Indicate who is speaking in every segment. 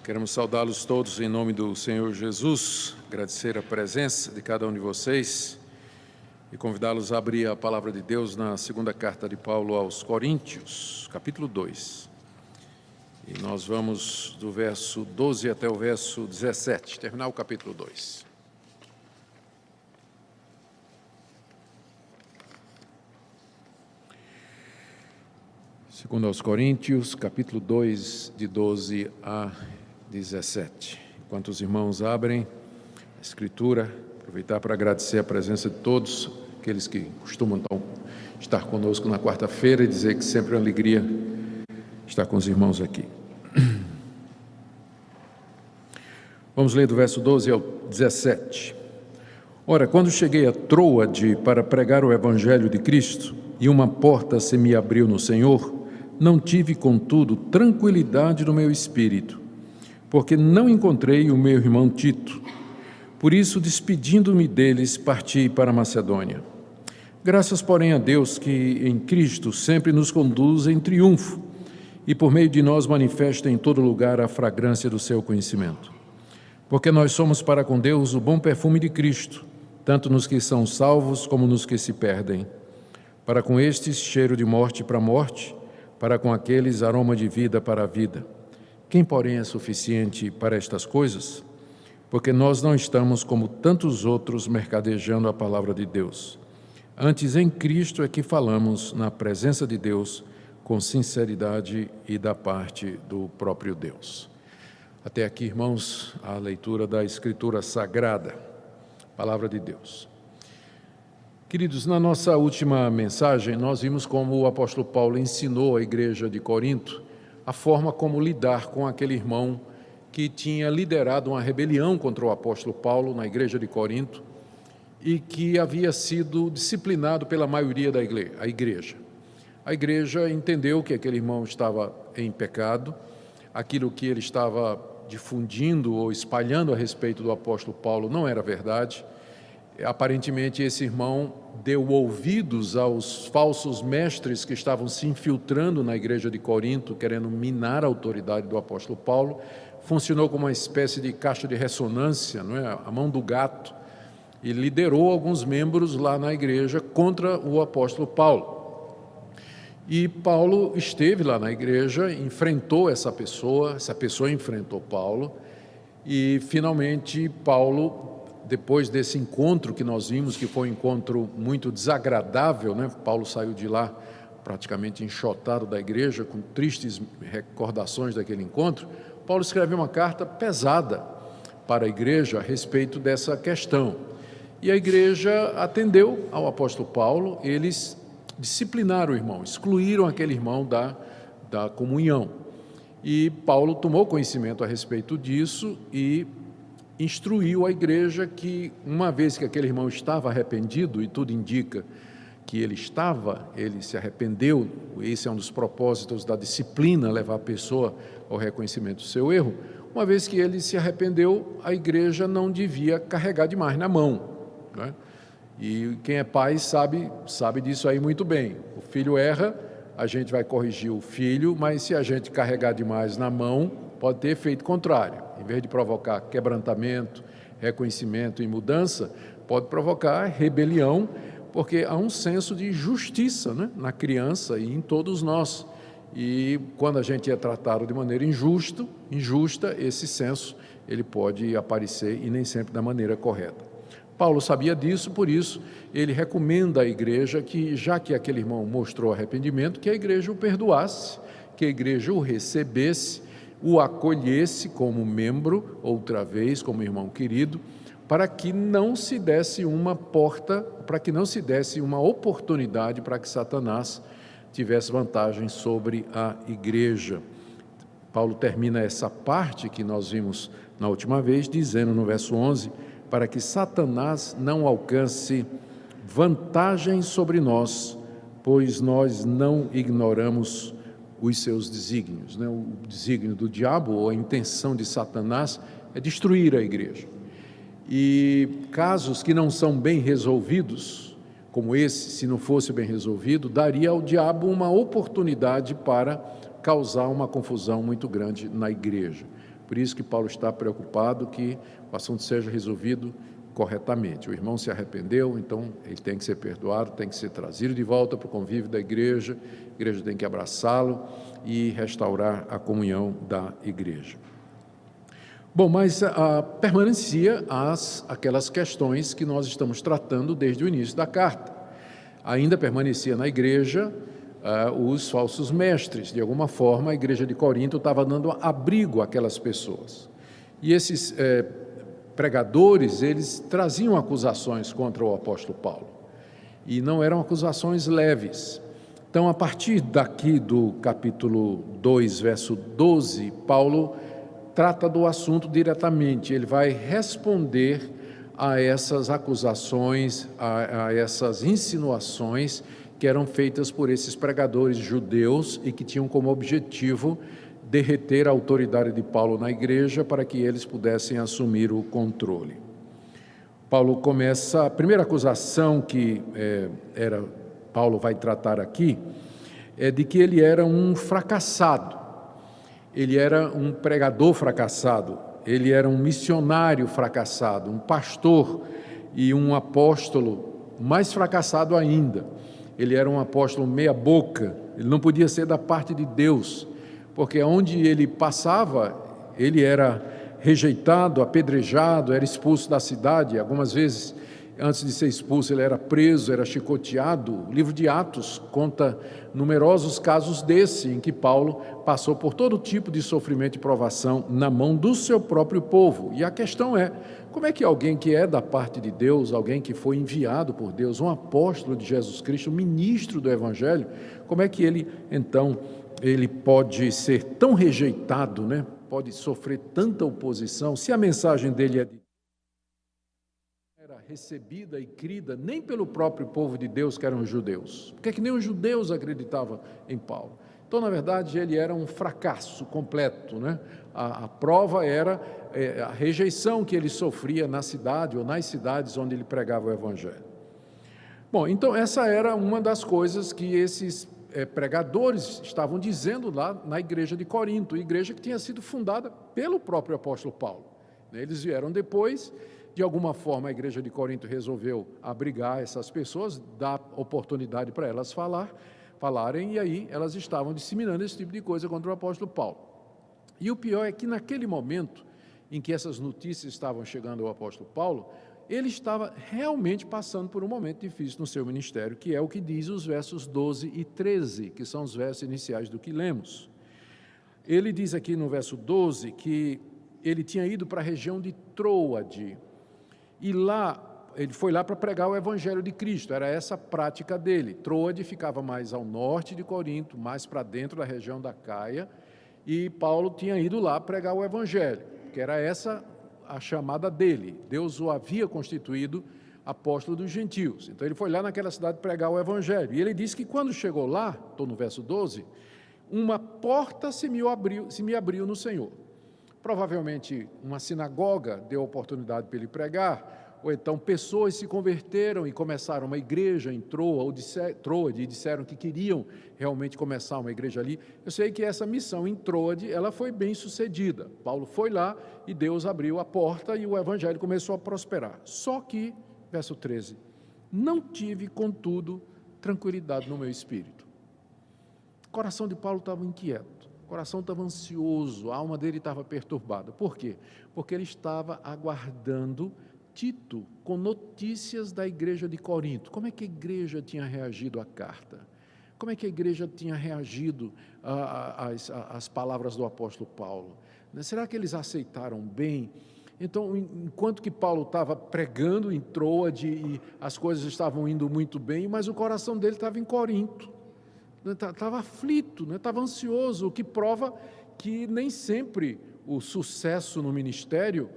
Speaker 1: Queremos saudá-los todos em nome do Senhor Jesus, agradecer a presença de cada um de vocês e convidá-los a abrir a palavra de Deus na segunda carta de Paulo aos Coríntios, capítulo 2. E nós vamos do verso 12 até o verso 17, terminar o capítulo 2. Segundo aos Coríntios, capítulo 2, de 12 a 17. Enquanto os irmãos abrem a Escritura, aproveitar para agradecer a presença de todos, aqueles que costumam estar conosco na quarta-feira, e dizer que sempre é uma alegria estar com os irmãos aqui. Vamos ler do verso 12 ao 17. Ora, quando cheguei a Troade para pregar o Evangelho de Cristo, e uma porta se me abriu no Senhor, não tive, contudo, tranquilidade no meu espírito, porque não encontrei o meu irmão Tito. Por isso, despedindo-me deles, parti para a Macedônia. Graças, porém, a Deus que em Cristo sempre nos conduz em triunfo e por meio de nós manifesta em todo lugar a fragrância do seu conhecimento. Porque nós somos para com Deus o bom perfume de Cristo, tanto nos que são salvos como nos que se perdem. Para com estes, cheiro de morte para a morte, para com aqueles, aroma de vida para a vida. Quem, porém, é suficiente para estas coisas? Porque nós não estamos como tantos outros mercadejando a palavra de Deus. Antes, em Cristo é que falamos na presença de Deus com sinceridade e da parte do próprio Deus. Até aqui, irmãos, a leitura da Escritura Sagrada, palavra de Deus. Queridos, na nossa última mensagem, nós vimos como o apóstolo Paulo ensinou à igreja de Corinto a forma como lidar com aquele irmão que tinha liderado uma rebelião contra o apóstolo Paulo na igreja de Corinto e que havia sido disciplinado pela maioria da igreja. A igreja entendeu que aquele irmão estava em pecado, aquilo que ele estava difundindo ou espalhando a respeito do apóstolo Paulo não era verdade. Aparentemente, esse irmão deu ouvidos aos falsos mestres que estavam se infiltrando na igreja de Corinto, querendo minar a autoridade do apóstolo Paulo. Funcionou como uma espécie de caixa de ressonância, não é? A mão do gato, e liderou alguns membros lá na igreja contra o apóstolo Paulo. E Paulo esteve lá na igreja, enfrentou essa pessoa enfrentou Paulo, e finalmente Paulo, depois desse encontro que nós vimos, que foi um encontro muito desagradável, né? Paulo saiu de lá praticamente enxotado da igreja, com tristes recordações daquele encontro. Paulo escreveu uma carta pesada para a igreja a respeito dessa questão. E a igreja atendeu ao apóstolo Paulo, eles disciplinaram o irmão, excluíram aquele irmão da comunhão. E Paulo tomou conhecimento a respeito disso e instruiu a igreja que, uma vez que aquele irmão estava arrependido, e tudo indica que ele se arrependeu, esse é um dos propósitos da disciplina, levar a pessoa ao reconhecimento do seu erro. Uma vez que ele se arrependeu, a igreja não devia carregar demais na mão, né? E quem é pai sabe disso aí muito bem. O filho erra, a gente vai corrigir o filho, mas se a gente carregar demais na mão, pode ter efeito contrário. Em vez de provocar quebrantamento, reconhecimento e mudança, pode provocar rebelião, porque há um senso de justiça, né, na criança e em todos nós. E quando a gente é tratado de maneira injusta, esse senso ele pode aparecer e nem sempre da maneira correta. Paulo sabia disso, por isso ele recomenda à igreja que, já que aquele irmão mostrou arrependimento, que a igreja o perdoasse, que a igreja o recebesse, o acolhesse como membro, outra vez, como irmão querido, para que não se desse uma oportunidade para que Satanás tivesse vantagem sobre a igreja. Paulo termina essa parte que nós vimos na última vez, dizendo no verso 11, para que Satanás não alcance vantagem sobre nós, pois nós não ignoramos os seus desígnios, né? O desígnio do diabo, ou a intenção de Satanás, é destruir a igreja. E casos que não são bem resolvidos, como esse, se não fosse bem resolvido, daria ao diabo uma oportunidade para causar uma confusão muito grande na igreja. Por isso que Paulo está preocupado que o assunto seja resolvido corretamente. O irmão se arrependeu, então ele tem que ser perdoado, tem que ser trazido de volta para o convívio da igreja tem que abraçá-lo e restaurar a comunhão da igreja. Bom, mas permanecia aquelas questões que nós estamos tratando desde o início da carta. Ainda permanecia na igreja os falsos mestres. De alguma forma, a igreja de Corinto estava dando abrigo àquelas pessoas. E esses pregadores, eles traziam acusações contra o apóstolo Paulo. E não eram acusações leves. Então, a partir daqui do capítulo 2, verso 12, Paulo trata do assunto diretamente. Ele vai responder a essas acusações, a essas insinuações que eram feitas por esses pregadores judeus e que tinham como objetivo derreter a autoridade de Paulo na igreja para que eles pudessem assumir o controle. Paulo começa, a primeira acusação que Paulo vai tratar aqui é de que ele era um fracassado, ele era um pregador fracassado, ele era um missionário fracassado, um pastor e um apóstolo mais fracassado ainda. Ele era um apóstolo meia boca, ele não podia ser da parte de Deus, porque onde ele passava, ele era rejeitado, apedrejado, era expulso da cidade. Algumas vezes, antes de ser expulso, ele era preso, era chicoteado. O livro de Atos conta numerosos casos desse, em que Paulo passou por todo tipo de sofrimento e provação na mão do seu próprio povo. E a questão é, como é que alguém que é da parte de Deus, alguém que foi enviado por Deus, um apóstolo de Jesus Cristo, um ministro do Evangelho, como é que ele, então, ele pode ser tão rejeitado, né? Pode sofrer tanta oposição, se a mensagem dele era recebida e crida nem pelo próprio povo de Deus, que eram os judeus. Porque é que nem os judeus acreditavam em Paulo. Então, na verdade, ele era um fracasso completo, né? A prova era a rejeição que ele sofria na cidade ou nas cidades onde ele pregava o Evangelho. Bom, então essa era uma das coisas que esses pregadores estavam dizendo lá na igreja de Corinto, igreja que tinha sido fundada pelo próprio apóstolo Paulo. Eles vieram depois, de alguma forma a igreja de Corinto resolveu abrigar essas pessoas, dar oportunidade para elas falarem, e aí elas estavam disseminando esse tipo de coisa contra o apóstolo Paulo. E o pior é que naquele momento em que essas notícias estavam chegando ao apóstolo Paulo, ele estava realmente passando por um momento difícil no seu ministério, que é o que diz os versos 12 e 13, que são os versos iniciais do que lemos. Ele diz aqui no verso 12 que ele tinha ido para a região de Troade, e lá, ele foi lá para pregar o Evangelho de Cristo, era essa a prática dele. Troade ficava mais ao norte de Corinto, mais para dentro da região da Caia, e Paulo tinha ido lá pregar o Evangelho, que era essa a chamada dele. Deus o havia constituído apóstolo dos gentios. Então ele foi lá naquela cidade pregar o Evangelho. E ele disse que quando chegou lá, estou no verso 12, uma porta se me abriu no Senhor. Provavelmente uma sinagoga deu oportunidade para ele pregar, ou então pessoas se converteram e começaram uma igreja em Troade e disseram que queriam realmente começar uma igreja ali. Eu sei que essa missão em Troade, ela foi bem sucedida. Paulo foi lá e Deus abriu a porta e o evangelho começou a prosperar. Só que, verso 13, não tive, contudo, tranquilidade no meu espírito. O coração de Paulo estava inquieto. O coração estava ansioso, a alma dele estava perturbada. Por quê? Porque ele estava aguardando Tito com notícias da igreja de Corinto. Como é que a igreja tinha reagido à carta? Como é que a igreja tinha reagido às palavras do apóstolo Paulo? Será que eles aceitaram bem? Então, enquanto que Paulo estava pregando em Troade e as coisas estavam indo muito bem, mas o coração dele estava em Corinto. Estava aflito, estava ansioso, o que prova que nem sempre o sucesso no ministério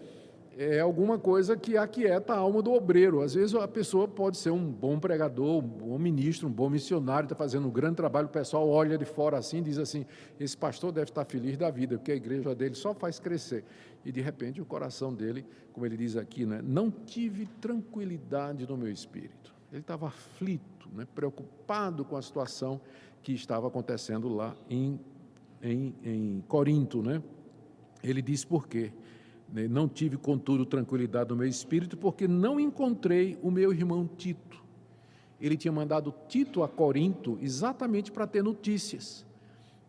Speaker 1: é alguma coisa que aquieta a alma do obreiro. Às vezes a pessoa pode ser um bom pregador, um bom ministro, um bom missionário, está fazendo um grande trabalho, o pessoal olha de fora assim e diz assim, esse pastor deve estar feliz da vida, porque a igreja dele só faz crescer. E de repente o coração dele, como ele diz aqui, não tive tranquilidade no meu espírito. Ele estava aflito, preocupado com a situação que estava acontecendo lá em Corinto, Ele diz por quê? Não tive, contudo, tranquilidade no meu espírito, porque não encontrei o meu irmão Tito. Ele tinha mandado Tito a Corinto exatamente para ter notícias.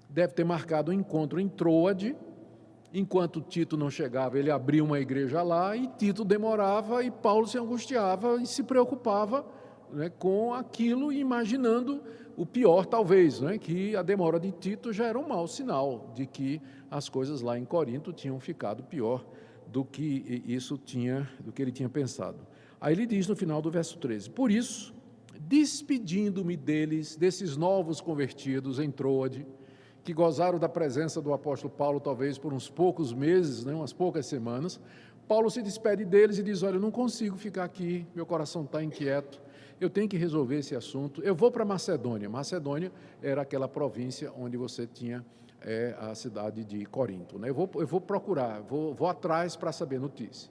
Speaker 1: Deve ter marcado um encontro em Troade. Enquanto Tito não chegava, ele abria uma igreja lá e Tito demorava e Paulo se angustiava e se preocupava, né, com aquilo, imaginando o pior talvez, né, que a demora de Tito já era um mau sinal de que as coisas lá em Corinto tinham ficado pior do que ele tinha pensado. Aí ele diz no final do verso 13: por isso, despedindo-me deles, desses novos convertidos em Troade, que gozaram da presença do apóstolo Paulo talvez por uns poucos meses, né, umas poucas semanas, Paulo se despede deles e diz: olha, eu não consigo ficar aqui, meu coração está inquieto, eu tenho que resolver esse assunto, eu vou para Macedônia. Macedônia era aquela província onde você tinha a cidade de Corinto, né? Eu vou procurar, vou atrás para saber notícia.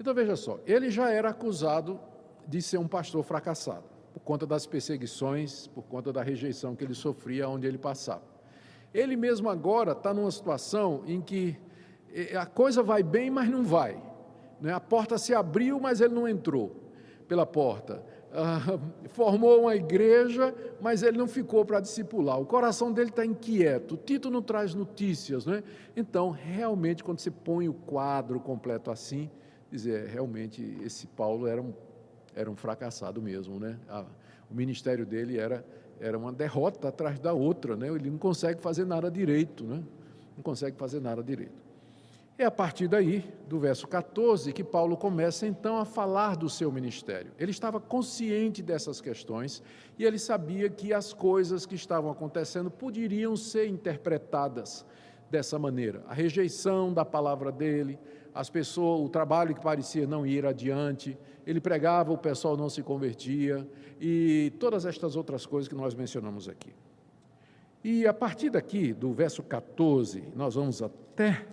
Speaker 1: Então veja só, ele já era acusado de ser um pastor fracassado, por conta das perseguições, por conta da rejeição que ele sofria onde ele passava. Ele mesmo agora está numa situação em que a coisa vai bem, mas não vai, né? A porta se abriu, mas ele não entrou pela porta. Formou uma igreja, mas ele não ficou para discipular. O coração dele está inquieto. O Tito não traz notícias, né? Então, realmente, quando você põe o quadro completo assim, dizer, realmente esse Paulo era um fracassado mesmo, né? O ministério dele era uma derrota atrás da outra, né? Ele não consegue fazer nada direito, né? Não consegue fazer nada direito. É a partir daí, do verso 14, que Paulo começa então a falar do seu ministério. Ele estava consciente dessas questões e ele sabia que as coisas que estavam acontecendo poderiam ser interpretadas dessa maneira. A rejeição da palavra dele, as pessoas, o trabalho que parecia não ir adiante, ele pregava, o pessoal não se convertia e todas estas outras coisas que nós mencionamos aqui. E a partir daqui, do verso 14, nós vamos até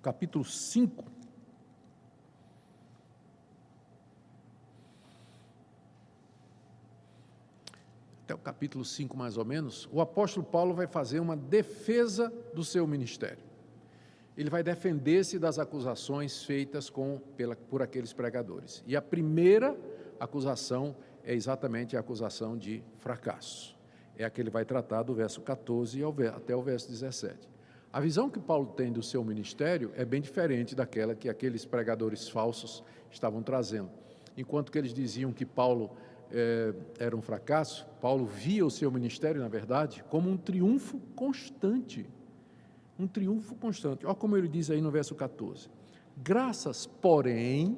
Speaker 1: capítulo 5, até o capítulo 5 mais ou menos, o apóstolo Paulo vai fazer uma defesa do seu ministério. Ele vai defender-se das acusações feitas por aqueles pregadores. E a primeira acusação é exatamente a acusação de fracasso. É a que ele vai tratar do verso 14 até o verso 17. A visão que Paulo tem do seu ministério é bem diferente daquela que aqueles pregadores falsos estavam trazendo. Enquanto que eles diziam que Paulo era um fracasso, Paulo via o seu ministério, na verdade, como um triunfo constante. Um triunfo constante. Olha como ele diz aí no verso 14. Graças, porém,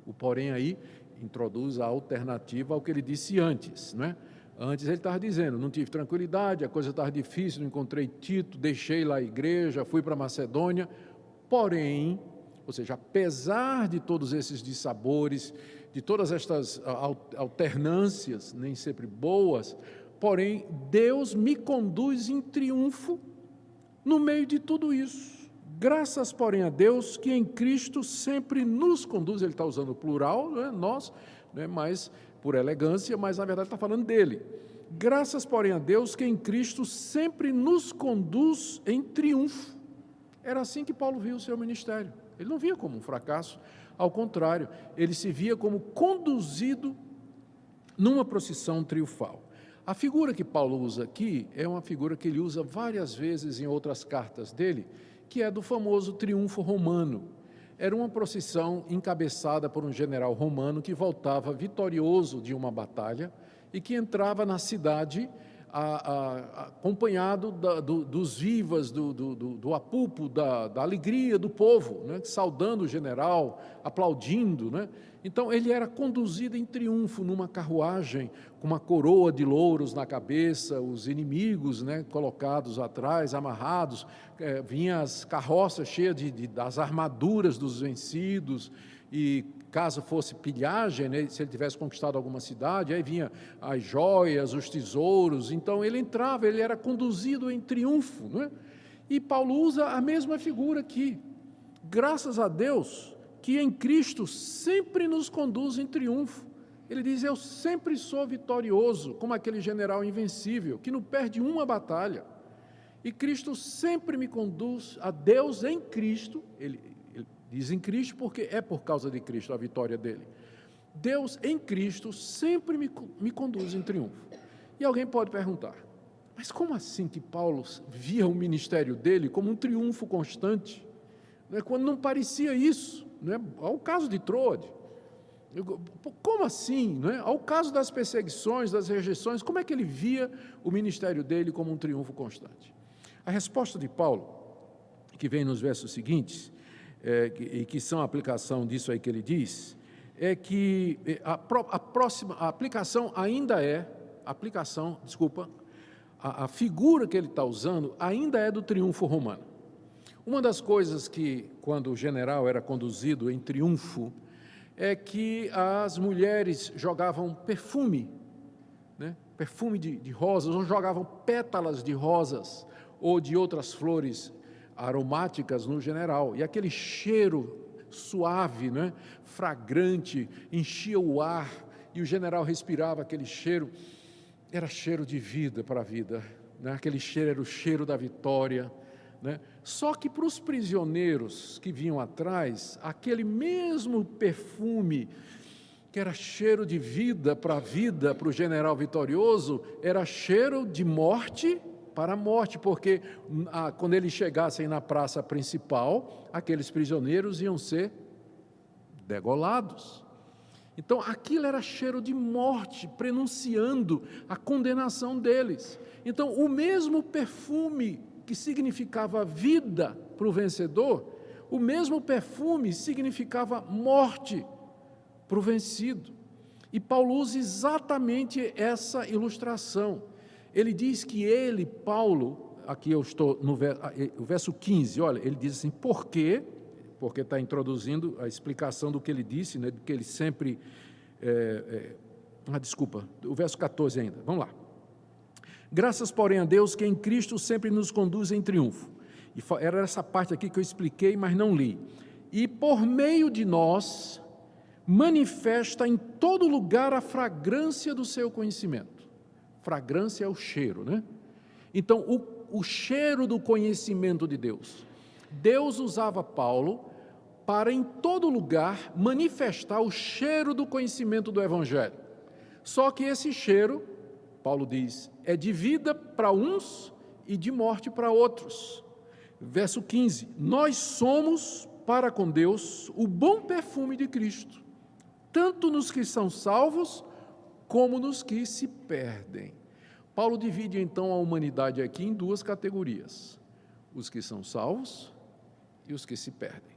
Speaker 1: o porém aí introduz a alternativa ao que ele disse antes, não é? Antes ele estava dizendo, não tive tranquilidade, a coisa estava difícil, não encontrei Tito, deixei lá a igreja, fui para Macedônia, porém, ou seja, apesar de todos esses dissabores, de todas estas alternâncias, nem sempre boas, porém, Deus me conduz em triunfo no meio de tudo isso. Graças, porém, a Deus, que em Cristo sempre nos conduz, ele está usando o plural, né, nós, né, mas por elegância, mas na verdade está falando dele. Graças, porém, a Deus, que em Cristo sempre nos conduz em triunfo. Era assim que Paulo via o seu ministério. Ele não via como um fracasso, ao contrário, ele se via como conduzido numa procissão triunfal. A figura que Paulo usa aqui é uma figura que ele usa várias vezes em outras cartas dele, que é do famoso triunfo romano. Era uma procissão encabeçada por um general romano que voltava vitorioso de uma batalha e que entrava na cidade acompanhado dos vivas, do apulpo, da alegria do povo, né, saudando o general, aplaudindo, né? Então ele era conduzido em triunfo numa carruagem com uma coroa de louros na cabeça, os inimigos, né, colocados atrás, amarrados, vinham as carroças cheias das armaduras dos vencidos, e caso fosse pilhagem, né, se ele tivesse conquistado alguma cidade, aí vinha as joias, os tesouros. Então ele entrava, ele era conduzido em triunfo, né? E Paulo usa a mesma figura aqui. Graças a Deus que em Cristo sempre nos conduz em triunfo. Ele diz, eu sempre sou vitorioso, como aquele general invencível, que não perde uma batalha. E Cristo sempre me conduz a Deus em Cristo. Ele diz em Cristo porque é por causa de Cristo a vitória dele. Deus em Cristo sempre me conduz em triunfo. E alguém pode perguntar, mas como assim que Paulo via o ministério dele como um triunfo constante? Quando não parecia isso, ao caso de Troade. Como assim? Ao caso das perseguições, das rejeições, como é que ele via o ministério dele como um triunfo constante? A resposta de Paulo, que vem nos versos seguintes, e que são a aplicação disso aí que ele diz, é que a aplicação ainda é, a figura que ele está usando ainda é do triunfo romano. Uma das coisas que, quando o general era conduzido em triunfo, é que as mulheres jogavam perfume, perfume de rosas, ou jogavam pétalas de rosas, ou de outras flores aromáticas no general, e aquele cheiro suave, fragrante, enchia o ar, e o general respirava aquele cheiro, era cheiro de vida para a vida, aquele cheiro era o cheiro da vitória. Só que para os prisioneiros que vinham atrás, aquele mesmo perfume, que era cheiro de vida, para o general vitorioso, era cheiro de morte para a morte, porque quando eles chegassem na praça principal, aqueles prisioneiros iam ser degolados. Então aquilo era cheiro de morte, prenunciando a condenação deles. Então o mesmo perfume que significava vida para o vencedor, o mesmo perfume significava morte para o vencido. E Paulo usa exatamente essa ilustração. Ele diz que ele, Paulo, aqui eu estou no verso 15, olha, ele diz assim, por quê? Porque está introduzindo a explicação do que ele disse, do que ele sempre... o verso 14 ainda, vamos lá. Graças, porém, a Deus que em Cristo sempre nos conduz em triunfo. E era essa parte aqui que eu expliquei, mas não li. E por meio de nós, manifesta em todo lugar a fragrância do seu conhecimento. Fragrância é o cheiro, Então, o cheiro do conhecimento de Deus. Deus usava Paulo para, em todo lugar, manifestar o cheiro do conhecimento do Evangelho. Só que esse cheiro, Paulo diz, é de vida para uns e de morte para outros. Verso 15, nós somos, para com Deus, o bom perfume de Cristo, tanto nos que são salvos, como nos que se perdem. Paulo divide então a humanidade aqui em duas categorias, os que são salvos e os que se perdem.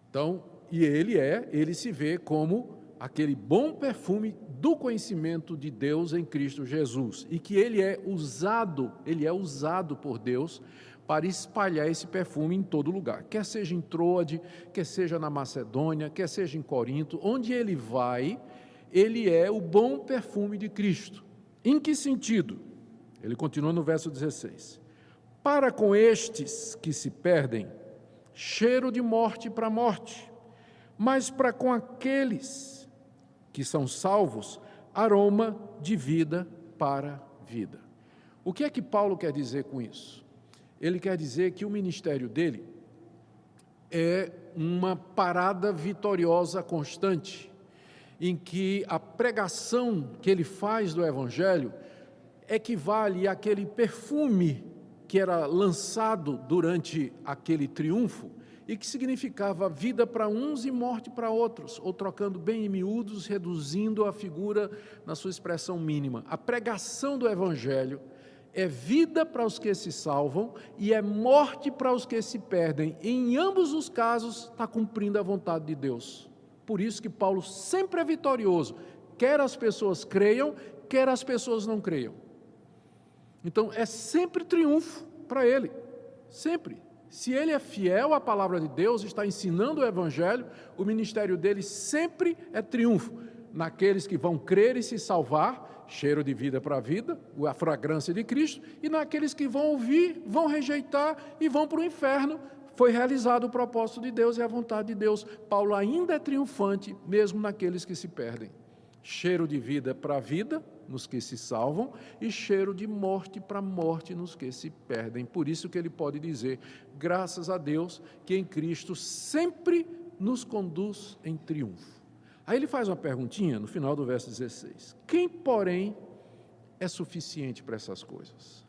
Speaker 1: Então, e ele se vê como aquele bom perfume do conhecimento de Deus em Cristo Jesus, e que ele é usado por Deus para espalhar esse perfume em todo lugar, quer seja em Troade, quer seja na Macedônia, quer seja em Corinto, onde ele vai, ele é o bom perfume de Cristo. Em que sentido? Ele continua no verso 16. Para com estes que se perdem, cheiro de morte para morte, mas para com aqueles que são salvos, aroma de vida para vida. O que é que Paulo quer dizer com isso? Ele quer dizer que o ministério dele é uma parada vitoriosa constante, em que a pregação que ele faz do Evangelho equivale àquele perfume que era lançado durante aquele triunfo e que significava vida para uns e morte para outros, ou trocando bem em miúdos, reduzindo a figura na sua expressão mínima. A pregação do Evangelho é vida para os que se salvam e é morte para os que se perdem. E em ambos os casos está cumprindo a vontade de Deus. Por isso que Paulo sempre é vitorioso, quer as pessoas creiam, quer as pessoas não creiam. Então é sempre triunfo para ele, sempre. Se ele é fiel à palavra de Deus, está ensinando o Evangelho, o ministério dele sempre é triunfo. Naqueles que vão crer e se salvar, cheiro de vida para a vida, a fragrância de Cristo, e naqueles que vão ouvir, vão rejeitar e vão para o inferno. Foi realizado o propósito de Deus e a vontade de Deus. Paulo ainda é triunfante, mesmo naqueles que se perdem. cheiro de vida para a vida, nos que se salvam, e cheiro de morte para a morte nos que se perdem. Por isso que ele pode dizer, graças a Deus, que em Cristo sempre nos conduz em triunfo. Aí ele faz uma perguntinha no final do verso 16. Quem, porém, é suficiente para essas coisas?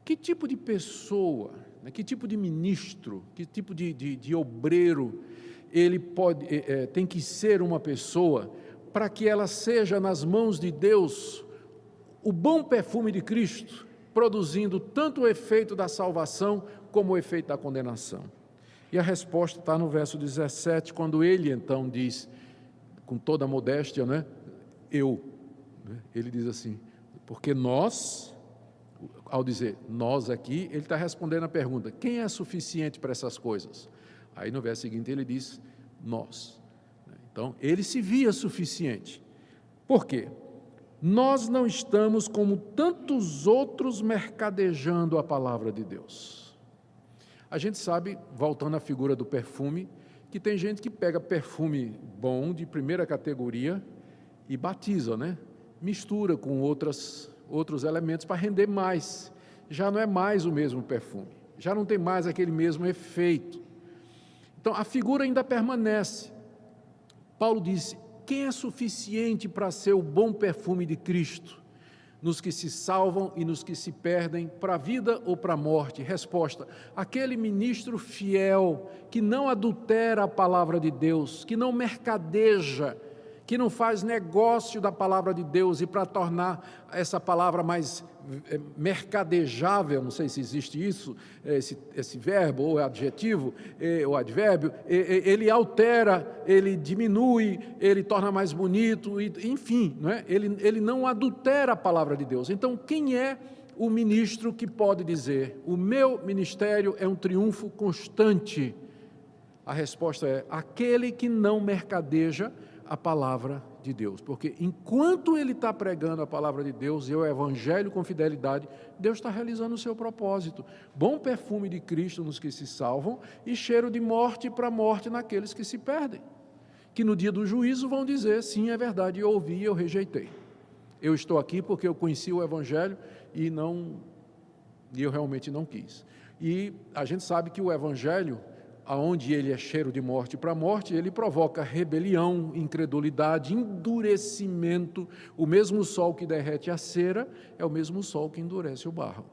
Speaker 1: Que tipo de pessoa, né, que tipo de ministro, que tipo de obreiro ele tem que ser uma pessoa para que ela seja nas mãos de Deus o bom perfume de Cristo, produzindo tanto o efeito da salvação como o efeito da condenação? E a resposta está no verso 17, quando ele então diz, com toda a modéstia, né, ele diz assim, porque nós, ao dizer nós aqui, ele está respondendo a pergunta, quem é suficiente para essas coisas? Aí no verso seguinte ele diz, nós. Então, ele se via suficiente. Por quê? Nós não estamos como tantos outros mercadejando a palavra de Deus. A gente sabe, voltando à figura do perfume, que tem gente que pega perfume bom, de primeira categoria, e batiza, né? Mistura com outros elementos para render mais. Já não é mais o mesmo perfume, já não tem mais aquele mesmo efeito. Então, a figura ainda permanece. Paulo disse, quem é suficiente para ser o bom perfume de Cristo? Nos que se salvam e nos que se perdem, para a vida ou para a morte? Resposta, aquele ministro fiel, que não adultera a palavra de Deus, que não mercadeja, que não faz negócio da palavra de Deus, e para tornar essa palavra mais mercadejável, não sei se existe isso, esse verbo ou adjetivo, ou advérbio, ele altera, ele diminui, ele torna mais bonito, enfim, não é? Ele não adultera a palavra de Deus. Então, quem é o ministro que pode dizer, o meu ministério é um triunfo constante? A resposta é, aquele que não mercadeja a palavra de Deus, porque enquanto ele está pregando a palavra de Deus e o evangelho com fidelidade, Deus está realizando o seu propósito, bom perfume de Cristo nos que se salvam e cheiro de morte para morte naqueles que se perdem, que no dia do juízo vão dizer, sim, é verdade, eu ouvi e eu rejeitei, eu estou aqui porque eu conheci o evangelho e eu realmente não quis. E a gente sabe que o evangelho, aonde ele é cheiro de morte para morte, ele provoca rebelião, incredulidade, endurecimento. O mesmo sol que derrete a cera é o mesmo sol que endurece o barro.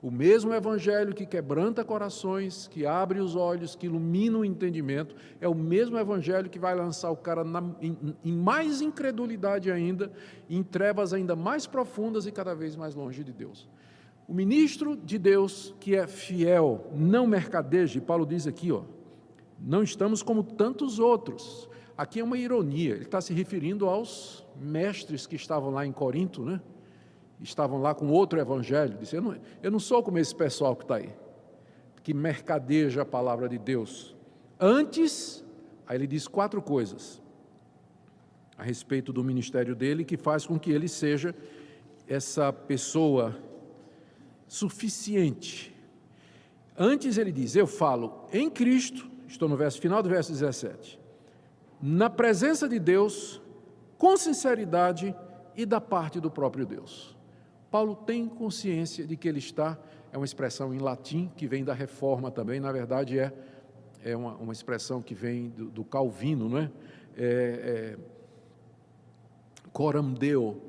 Speaker 1: O mesmo evangelho que quebranta corações, que abre os olhos, que ilumina o entendimento, é o mesmo evangelho que vai lançar o cara em mais incredulidade ainda, em trevas ainda mais profundas e cada vez mais longe de Deus. O ministro de Deus que é fiel, não mercadeja, e Paulo diz aqui, não estamos como tantos outros. Aqui é uma ironia, ele está se referindo aos mestres que estavam lá em Corinto, né? Estavam lá com outro evangelho, disse, eu não sou como esse pessoal que está aí, que mercadeja a palavra de Deus. Antes, aí ele diz 4 coisas a respeito do ministério dele, que faz com que ele seja essa pessoa suficiente. Antes ele diz, eu falo em Cristo, estou no final do verso 17, na presença de Deus, com sinceridade e da parte do próprio Deus. Paulo tem consciência de que ele está, é uma expressão em latim, que vem da Reforma também, na verdade é uma expressão que vem do Calvino, não é? Coram Deo,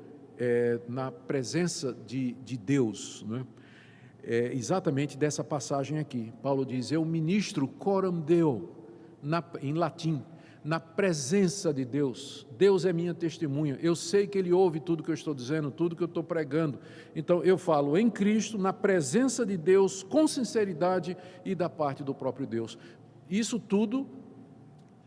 Speaker 1: na presença de Deus, não é? Exatamente dessa passagem aqui. Paulo diz, eu ministro coram Deo, em latim, na presença de Deus. Deus é minha testemunha, eu sei que Ele ouve tudo que eu estou dizendo, tudo que eu estou pregando. Então eu falo em Cristo, na presença de Deus, com sinceridade e da parte do próprio Deus. Isso tudo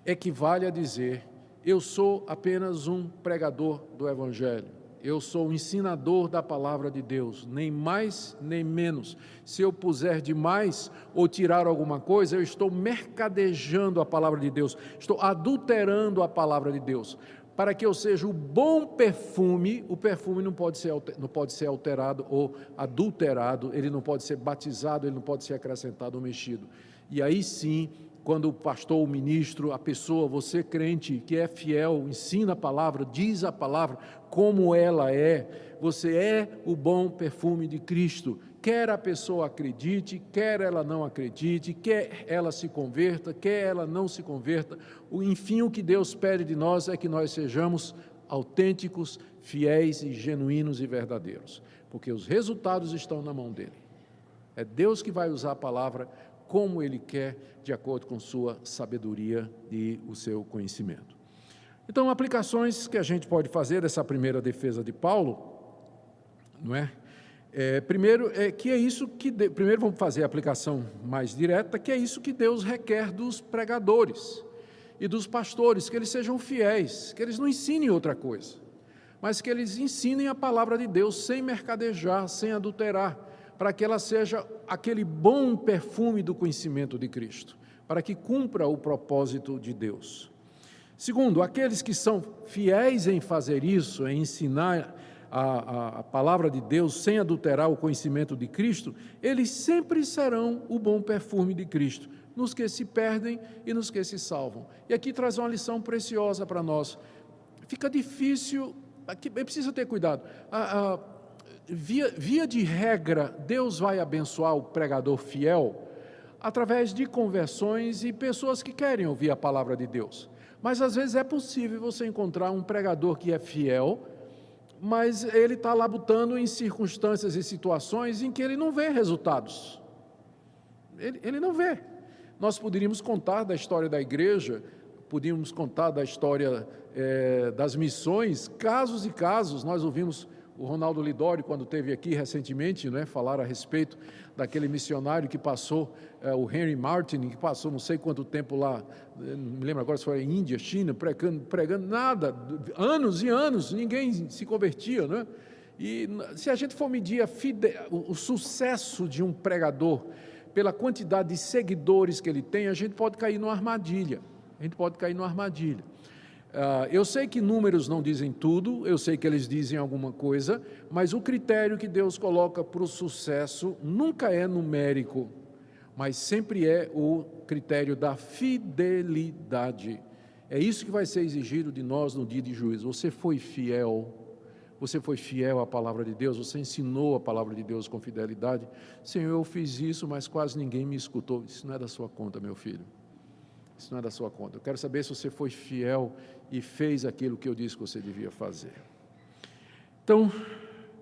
Speaker 1: equivale a dizer, eu sou apenas um pregador do Evangelho. Eu sou o ensinador da palavra de Deus, nem mais nem menos. Se eu puser demais ou tirar alguma coisa, eu estou mercadejando a palavra de Deus, estou adulterando a palavra de Deus. Para que eu seja o bom perfume, o perfume não pode ser alterado ou adulterado, ele não pode ser batizado, ele não pode ser acrescentado ou mexido. E aí sim, quando o pastor, o ministro, a pessoa, você crente que é fiel, ensina a palavra, diz a palavra como ela é, você é o bom perfume de Cristo. Quer a pessoa acredite, quer ela não acredite, quer ela se converta, quer ela não se converta, enfim, o que Deus pede de nós é que nós sejamos autênticos, fiéis e genuínos e verdadeiros, porque os resultados estão na mão dele. É Deus que vai usar a palavra como Ele quer, de acordo com sua sabedoria e o seu conhecimento. Então, aplicações que a gente pode fazer dessa primeira defesa de Paulo, não é? Primeiro vamos fazer a aplicação mais direta, que é isso que Deus requer dos pregadores e dos pastores, que eles sejam fiéis, que eles não ensinem outra coisa, mas que eles ensinem a palavra de Deus sem mercadejar, sem adulterar, para que ela seja aquele bom perfume do conhecimento de Cristo, para que cumpra o propósito de Deus. Segundo, aqueles que são fiéis em fazer isso, em ensinar a palavra de Deus sem adulterar o conhecimento de Cristo, eles sempre serão o bom perfume de Cristo, nos que se perdem e nos que se salvam. E aqui traz uma lição preciosa para nós. Fica difícil, aqui precisa ter cuidado. Via de regra, Deus vai abençoar o pregador fiel através de conversões e pessoas que querem ouvir a palavra de Deus. Mas às vezes é possível você encontrar um pregador que é fiel, mas ele está labutando em circunstâncias e situações em que ele não vê resultados. Ele não vê. Nós poderíamos contar da história da igreja, podíamos contar da história das missões, casos e casos. Nós ouvimos o Ronaldo Lidório, quando esteve aqui recentemente, né, falar a respeito daquele missionário que passou, o Henry Martin, que passou não sei quanto tempo lá, não me lembro agora se foi em Índia, China, pregando nada, anos e anos, ninguém se convertia, né? E se a gente for medir o sucesso de um pregador pela quantidade de seguidores que ele tem, a gente pode cair numa armadilha. Eu sei que números não dizem tudo, eu sei que eles dizem alguma coisa, mas o critério que Deus coloca para o sucesso nunca é numérico, mas sempre é o critério da fidelidade. É isso que vai ser exigido de nós no dia de juízo. Você foi fiel à palavra de Deus, você ensinou a palavra de Deus com fidelidade. Senhor, eu fiz isso, mas quase ninguém me escutou. Isso não é da sua conta, meu filho. Isso não é da sua conta. Eu quero saber se você foi fiel e fez aquilo que eu disse que você devia fazer. Então,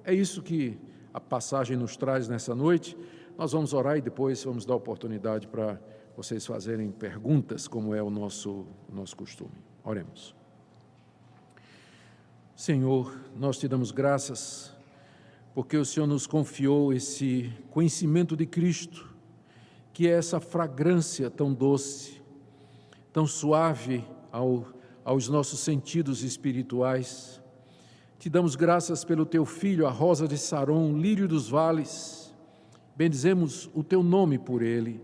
Speaker 1: é isso que a passagem nos traz nessa noite. Nós vamos orar e depois vamos dar oportunidade para vocês fazerem perguntas, como é o nosso costume. Oremos. Senhor, nós te damos graças, porque o Senhor nos confiou esse conhecimento de Cristo, que é essa fragrância tão doce, tão suave aos nossos sentidos espirituais. Te damos graças pelo teu Filho, a rosa de Saron, lírio dos vales. Bendizemos o teu nome por ele.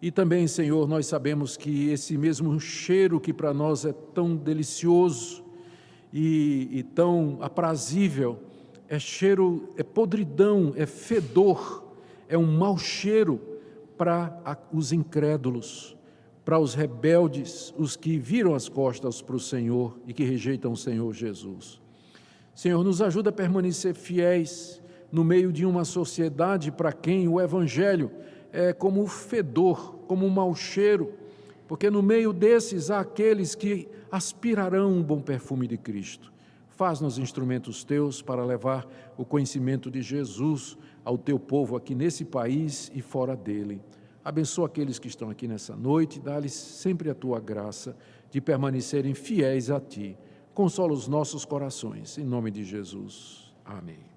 Speaker 1: E também, Senhor, nós sabemos que esse mesmo cheiro que para nós é tão delicioso e tão aprazível, é podridão, é fedor, é um mau cheiro para os incrédulos, para os rebeldes, os que viram as costas para o Senhor e que rejeitam o Senhor Jesus. Senhor, nos ajuda a permanecer fiéis no meio de uma sociedade para quem o Evangelho é como fedor, como um mau cheiro, porque no meio desses há aqueles que aspirarão um bom perfume de Cristo. Faz-nos instrumentos teus para levar o conhecimento de Jesus ao teu povo aqui nesse país e fora dele. Abençoa aqueles que estão aqui nessa noite, dá-lhes sempre a tua graça de permanecerem fiéis a ti. Consola os nossos corações, em nome de Jesus. Amém.